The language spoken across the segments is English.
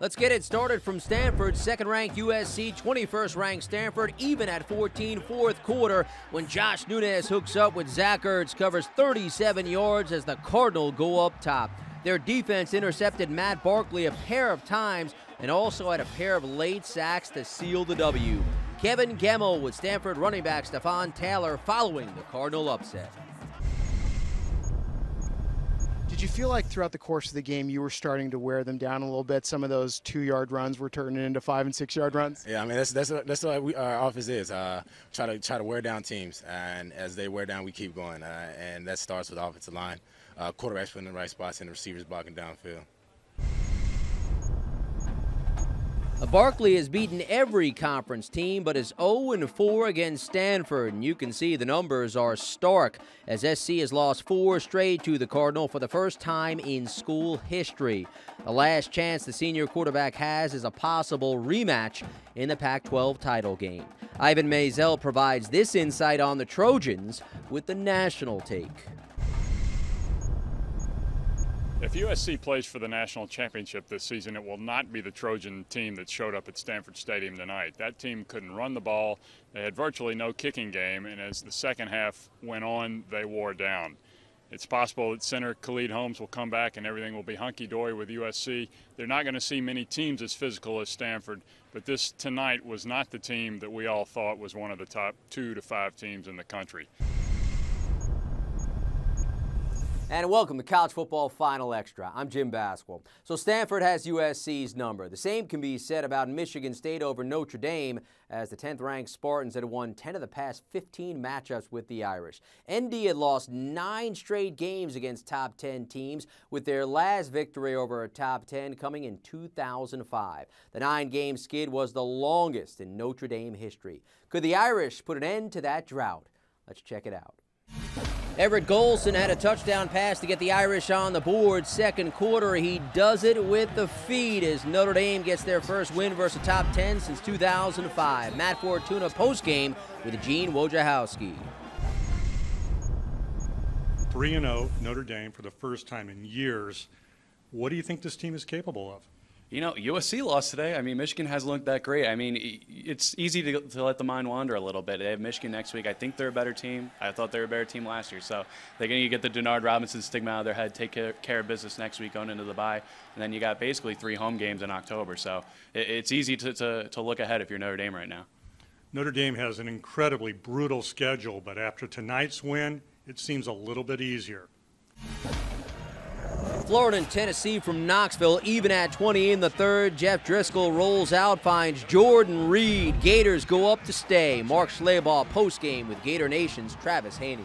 Let's get it started from Stanford. Second-ranked USC, 21st-ranked Stanford, even at 14, fourth quarter, when Josh Nunez hooks up with Zach Ertz, covers 37 yards as the Cardinals go up top. Their defense intercepted Matt Barkley a pair of times and also had a pair of late sacks to seal the W. Kevin Gemmel with Stanford running back Stephon Taylor following the Cardinal upset. Did you feel like throughout the course of the game you were starting to wear them down a little bit? Some of those 2-yard runs were turning into 5- and 6-yard runs. Yeah, I mean that's what our offense is. Try to wear down teams, and as they wear down, we keep going. And that starts with the offensive line, quarterbacks putting in the right spots, and the receivers blocking downfield. Barkley has beaten every conference team but is 0-4 against Stanford, and you can see the numbers are stark as SC has lost 4 straight to the Cardinal for the first time in school history. The last chance the senior quarterback has is a possible rematch in the Pac-12 title game. Ivan Maisel provides this insight on the Trojans with the national take. If USC plays for the national championship this season, it will not be the Trojan team that showed up at Stanford Stadium tonight. That team couldn't run the ball. They had virtually no kicking game, and as the second half went on, they wore down. It's possible that center Khalid Holmes will come back and everything will be hunky-dory with USC. They're not going to see many teams as physical as Stanford, but this tonight was not the team that we all thought was one of the top 2 to 5 teams in the country. And welcome to College Football Final Extra. I'm Jim Basquel. So Stanford has USC's number. The same can be said about Michigan State over Notre Dame, as the 10th-ranked Spartans had won 10 of the past 15 matchups with the Irish. ND had lost 9 straight games against top 10 teams, with their last victory over a top 10 coming in 2005. The 9-game skid was the longest in Notre Dame history. Could the Irish put an end to that drought? Let's check it out. Everett Golson had a touchdown pass to get the Irish on the board. Second quarter, he does it with the feed as Notre Dame gets their first win versus top 10 since 2005. Matt Fortuna postgame with Gene Wojciechowski. 3-0 Notre Dame for the first time in years. What do you think this team is capable of? You know, USC lost today. I mean, Michigan hasn't looked that great. I mean, it's easy to let the mind wander a little bit. They have Michigan next week. I think they're a better team. I thought they were a better team last year. So they're going to get the Denard Robinson stigma out of their head, take care of business next week going into the bye. And then you got basically 3 home games in October. So it's easy to look ahead if you're Notre Dame right now. Notre Dame has an incredibly brutal schedule, but after tonight's win, it seems a little bit easier. Florida and Tennessee from Knoxville, even at 20 in the third. Jeff Driscoll rolls out, finds Jordan Reed. Gators go up to stay. Mark Schleybaugh postgame with Gator Nation's Travis Haney.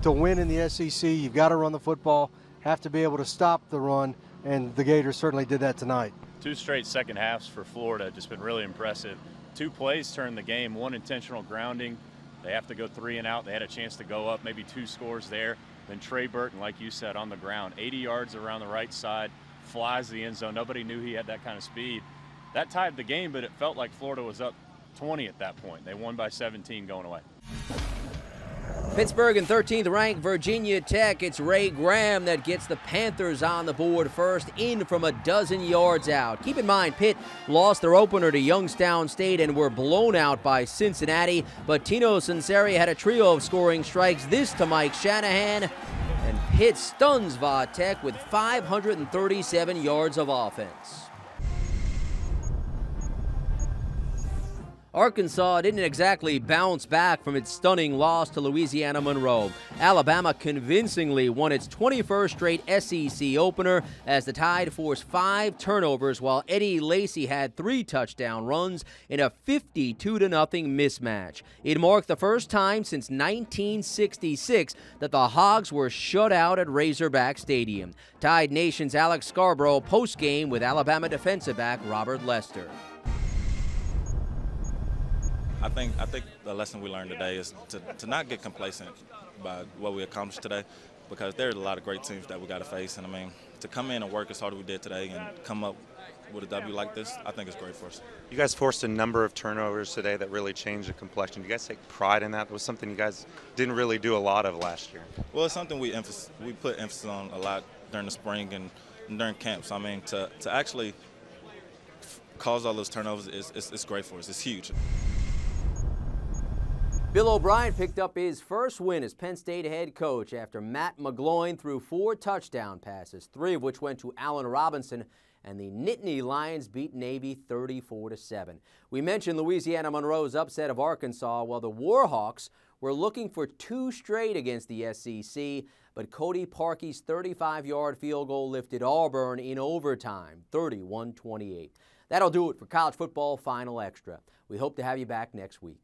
To win in the SEC, you've got to run the football, have to be able to stop the run, and the Gators certainly did that tonight. 2 straight second halves for Florida, just been really impressive. 2 plays turned the game, 1 intentional grounding. They have to go 3 and out. They had a chance to go up, maybe 2 scores there. Then Trey Burton, like you said, on the ground, 80 yards around the right side, flies the end zone. Nobody knew he had that kind of speed. That tied the game, but it felt like Florida was up 20 at that point. They won by 17 going away. Pittsburgh and 13th-ranked Virginia Tech. It's Ray Graham that gets the Panthers on the board first, in from a dozen yards out. Keep in mind, Pitt lost their opener to Youngstown State and were blown out by Cincinnati, but Tino Sunseri had a trio of scoring strikes, this to Mike Shanahan, and Pitt stuns Va Tech with 537 yards of offense. Arkansas didn't exactly bounce back from its stunning loss to Louisiana Monroe. Alabama convincingly won its 21st straight SEC opener as the Tide forced 5 turnovers while Eddie Lacy had 3 touchdown runs in a 52-0 mismatch. It marked the first time since 1966 that the Hogs were shut out at Razorback Stadium. Tide Nation's Alex Scarborough postgame with Alabama defensive back Robert Lester. I think the lesson we learned today is to not get complacent by what we accomplished today, because there's a lot of great teams that we got to face. And I mean, to come in and work as hard as we did today and come up with a W like this, I think it's great for us. You guys forced a number of turnovers today that really changed the complexion. Do you guys take pride in that? It was something you guys didn't really do a lot of last year. Well, it's something we put emphasis on a lot during the spring and during camps. I mean, to actually cause all those turnovers is great for us. It's huge. Bill O'Brien picked up his first win as Penn State head coach after Matt McGloin threw 4 touchdown passes, 3 of which went to Allen Robinson, and the Nittany Lions beat Navy 34-7. We mentioned Louisiana Monroe's upset of Arkansas, while the Warhawks were looking for 2 straight against the SEC, but Cody Parkey's 35-yard field goal lifted Auburn in overtime, 31-28. That'll do it for College Football Final Extra. We hope to have you back next week.